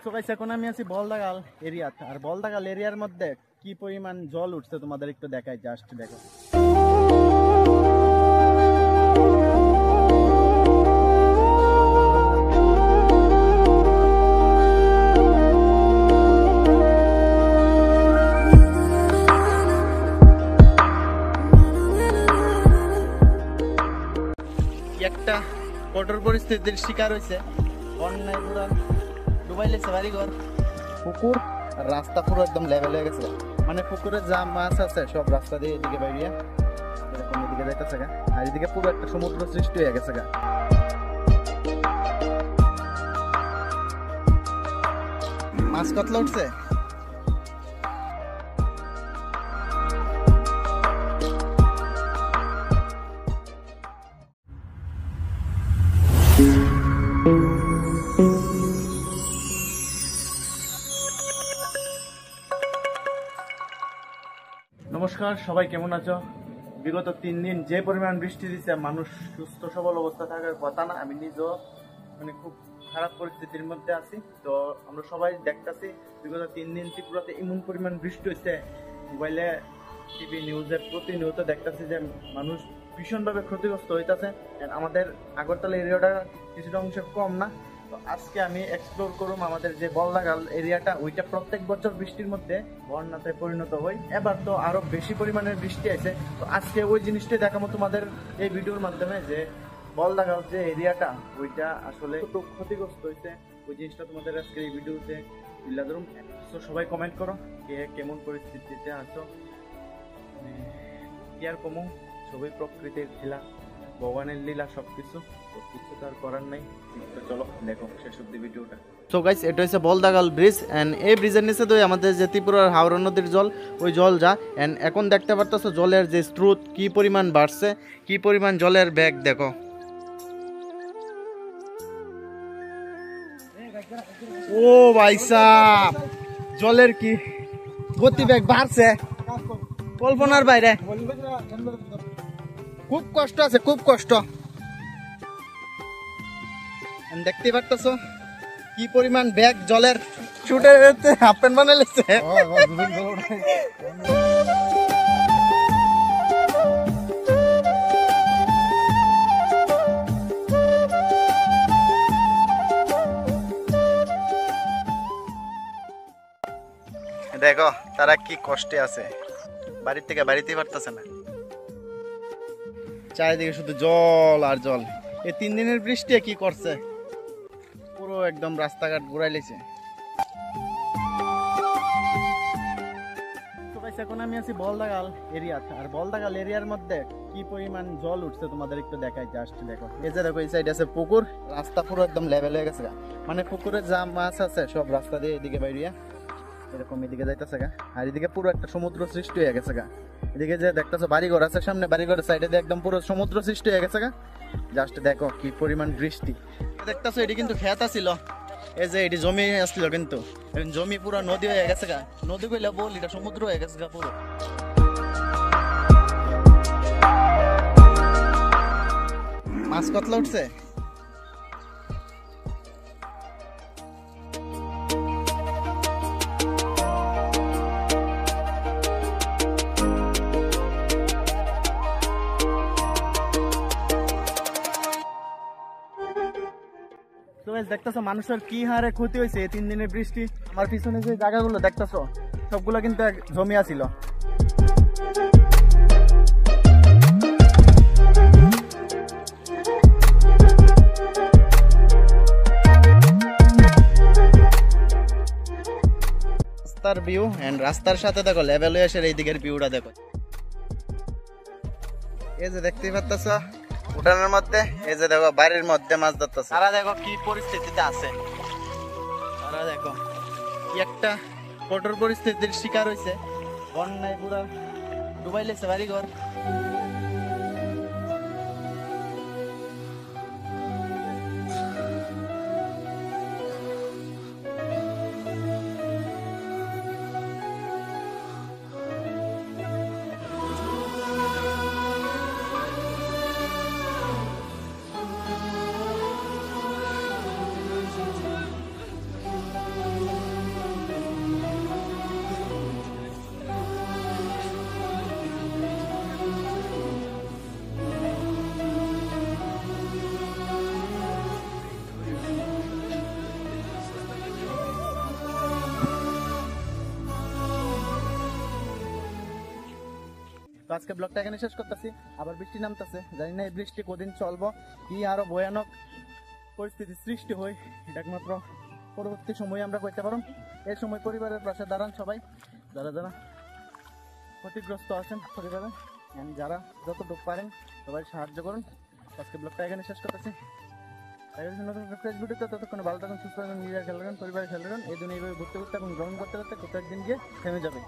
So guys এখন আমি আছি বলদাগাল এরিয়াতে আর বলদাগাল এরিয়ার মধ্যে কি পরিমাণ জল উঠছে তোমাদের একটু দেখাই জাস্ট দেখো একটা কঠোর পরিস্থিতির শিকার হয়েছে বন্যায় পুরো ডুবাই লেছে বাড়িঘর পুকুর আর রাস্তা পুরো একদম লেভেল হয়ে গেছে মানে পুকুরে যা মাছ আছে সব রাস্তা দিয়ে এদিকে বাইরিয়া এরকম এদিকে যাইতেছে গা আর এদিকে পুরো একটা সমুদ্র সৃষ্টি হয়ে গেছে গা মাছ কতলা উঠছে নমস্কার সবাই কেমন আছো বিগত 3 দিন যে পরিমাণ বৃষ্টি দিচ্ছে মানুষ সুস্থ সবল অবস্থা থাকার কথা না আমি নিজেও মানে খুব খারাপ পরিস্থিতির মধ্যে আছি তো আমরা সবাই দেখতেছি বিগত 3 দিন ত্রিপুরাতে এমন পরিমাণ বৃষ্টি হচ্ছে মোবাইলে টিভি নিউজের প্রতিনিয়ত দেখতেছি যে মানুষ ভীষণভাবে ক্ষতিগ্রস্ত হইতেছে আমাদের আগরতলা এরিয়াটা কিছুটা অংশে কম না তো আজকে আমি এক্সপ্লোর করুম আমাদের যে বলদাগাল এরিয়াটা ওইটা প্রত্যেক বছর বৃষ্টির মধ্যে বন্যাতে পরিণত হয় এবার তো আরো বেশি পরিমাণের বৃষ্টি আছে তো আজকে ওই জিনিসটাই দেখাবো তোমাদের এই ভিডিওর মাধ্যমে যে বলদাগাল যে এরিয়াটা ওইটা আসলে খুব ক্ষতিগ্রস্ত হয়েছে ওই জিনিসটা তোমাদের আজকে এই ভিডিওতে তুলে ধরুম তো সবাই কমেন্ট করো কে কেমন পরিস্থিতিতে আছো কি আর কমু সবই প্রকৃতির খেলা ভগবানের লীলা সবকিছু কিছু তো আর করার নাই তো চলো দেখো শেষ অব্দি ভিডিওটা সো গাইস এটা হচ্ছে বলদাগাল ব্রিজ এন্ড এই ব্রিজের নিচে তো আমাদের যে ত্রিপুরার হাওড়া নদীর জল ওই জল যা এন্ড এখন দেখতে পারতেছো জলের যে স্রোত কি পরিমাণ বাড়ছে কি পরিমাণ জলের বেগ দেখো ও ভাই সাহেব জলের কি গতিবেগ বাড়ছে কল্পনার বাইরে খুব কষ্ট আছে খুব কষ্ট দেখতে পারতেছো কি পরিমাণ ব্যাগ জলের ছুটে যাচ্ছে হাফ প্যান্ট বানাইছে দেখো তারা কি কষ্টে আছে বাড়ির থেকে বাড়িতেই পারতেছে না চারিদিকে শুধু জল আর জল এই 3 দিনের বৃষ্টি কি করছে পুরো একদম রাস্তাঘাট ঘুরাই লেছে এখন আমি আছি বলদাগাল এরিয়াতে আর বলদাগাল এরিয়ার মধ্যে কি পরিমাণ জল উঠছে তোমাদের একটু দেখাই জাস্ট দেখো এই যে দেখো এই সাইড আছে পুকুর রাস্তা পুরো একদম লেভেল হয়ে গেছে মানে পুকুরে যা মাছ আছে সব রাস্তা দিয়ে এদিকে বাইরিয়া এরকম এদিকে যাইতেছে গা আর এদিকে পুরো একটা সমুদ্র সৃষ্টি হয়ে গেছে গা এদিকে যে দেখতেছো বাড়িঘর আছে সামনে বাড়িঘরের সাইডে দিয়ে একদম পুরো সমুদ্র সৃষ্টি হয়ে গেছে গা জাস্ট দেখো কি পরিমাণ বৃষ্টি দেখতেছো এটি কিন্তু খেত ছিল এই যে এটি জমি আসছিল কিন্তু জমি পুরো নদী হয়ে গেছে গা নদী কইলে বল এটা সমুদ্র হয়ে গেছে গা পুরো মাছ কতলা উঠছে দেখতেছো মানুষের কি হারে ক্ষতি হয়েছে 3 দিনের বৃষ্টি আমার পিছনে যে জায়গাগুলো দেখতেছো সবগুলো কিন্তু জমি আছিল রাস্তার ভিউ এন্ড রাস্তার সাথে দেখো লেভেল হয়ে আসে এই দিকের ভিউটা দেখো এই যে দেখতেই পাচ্ছ উঠানের মধ্যে এই যে দেখো বাড়ির মধ্যে মাছ ধরতেছে তারা দেখো কি পরিস্থিতিতে আছে তারা দেখো কি একটা কঠোর পরিস্থিতির শিকার হয়েছে বন্যায় পুরো ডুবাই লেছে বাড়িঘর তো আজকে ব্লগটা এখানে শেষ করতেছি। আবার বৃষ্টি নামতেছে, জানি না এই বৃষ্টি কদিন চলবো, কি আরো ভয়ানক পরিস্থিতি সৃষ্টি হয় এটা একমাত্র পরবর্তী সময়ে আমরা করতে পারব। এই সময় পরিবারের পাশে দাঁড়ান সবাই, যারা যারা ক্ষতিগ্রস্ত আছেন পরিবারে, যারা যতটুকু পারেন সবাই সাহায্য করুন। আজকে ব্লগটা এখানে শেষ করতেছি। নতুন ফেসবুকে ততক্ষণ ভালো থাকুন, সুস্থ থাকুন, নিজের খেয়াল রাখুন, পরিবারের খেয়াল রাখুন। এই জন্য এইভাবে ঘুরতে ঘুরতে এবং ভ্রমণ করতে করতে কোথাও একদিন গিয়ে থেমে যাবে।